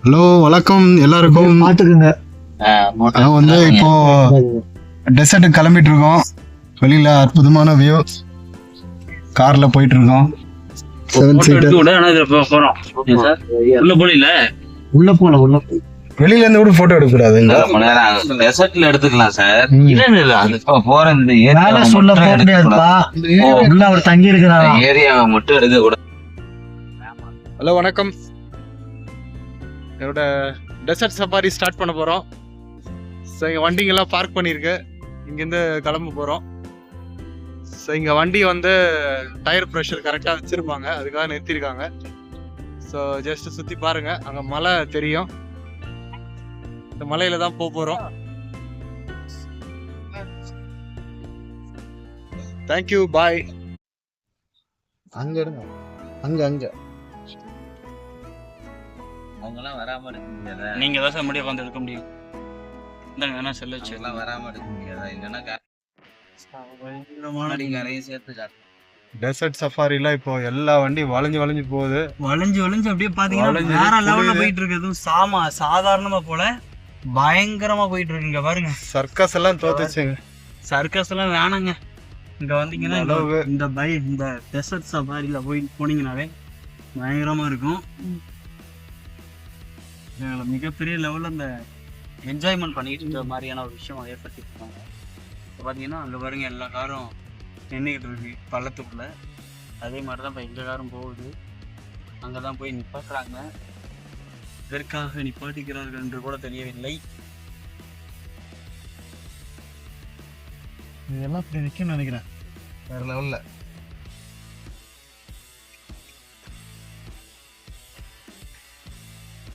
Hello வணக்கம் எல்லாருக்கும். பாத்துக்குங்க. நான் வந்து இப்போ டெசர்ட்டுக்கு கிளம்பிட்டு இருக்கோம். வெளியில அற்புதமான வியூ. கார்ல போயிட்டு இருக்கோம். 7 சீட்டர். உள்ள போல வெளியில இருந்து கூட போட்டோ எடுக்க கூடாது. டெசர்ட்ல எடுத்துக்கலாம் சார். இல்ல அது போற இந்த ஏரியா சொல்ல போக முடியாதுப்பா. உள்ள அவர் தங்கி இருக்கிறாரா? ஏரியாவை மட்டும் எடுக்க கூடாது. ஹலோ வணக்கம். என்னோட டெசர்ட் சஃபாரி ஸ்டார்ட் பண்ண போறோம். ஸோ இங்கே வண்டிங்கெல்லாம் பார்க் பண்ணியிருக்கு. இங்கேருந்து கிளம்ப போகிறோம். ஸோ இங்கே வண்டி வந்து டயர் ப்ரெஷர் கரெக்டாக வச்சுருப்பாங்க, அதுக்காக நிறுத்தியிருக்காங்க. ஸோ ஜஸ்ட் சுற்றி பாருங்கள், அங்கே மலை தெரியும். இந்த மலையில தான் போக போகிறோம். தேங்க்யூ, பாய். அங்கே எடுங்க, அங்கே அவங்கலாம் வராம இருக்க முடியாதா? நீங்க தான் சார் முடிய வந்து எடுக்க முடியும். இந்தாங்க வேணா செல்ல வச்சு அவங்கலாம் வராம இருக்க முடியாதா? இல்லைன்னா கரையும் சேர்த்து காட்டு. டெசர்ட் சஃபாரிலாம் இப்போ எல்லா வண்டி வளைஞ்சு போகுது. வளைஞ்சு அப்படியே பாத்தீங்கன்னா வேற லெவல்ல போயிட்டு இருக்கு. எதுவும் சாதாரணமா போல பயங்கரமா போயிட்டு இருக்குங்க. பாருங்க, சர்க்கஸ் எல்லாம் தோத்துச்சுங்க. சர்க்கஸ் எல்லாம் வேணாங்க. இங்க வந்தீங்கன்னா இந்த டெசர்ட் சஃபாரில போனீங்கன்னாவே பயங்கரமா இருக்கும். மிகப்பெரிய லெவலில் அந்த என்ஜாய்மெண்ட் பண்ணிட்டு இருக்கிற மாதிரியான ஒரு விஷயம் ஏற்படுத்திருக்காங்க. இப்போ பார்த்தீங்கன்னா அங்கே பாருங்க, எல்லா காரும் நின்றுக்கிட்டு இருக்கு பள்ளத்துக்குள்ள. அதே மாதிரி தான் இப்போ எங்கள் காரும் போகுது. அங்கே தான் போய் நிப்பாட்டுறாங்க. இதற்காக நிப்பாட்டிக்கிறார்கள் என்று கூட தெரியவில்லை. இதெல்லாம் இப்படி நிற்கும்னு நினைக்கிறேன். வேற லெவலில்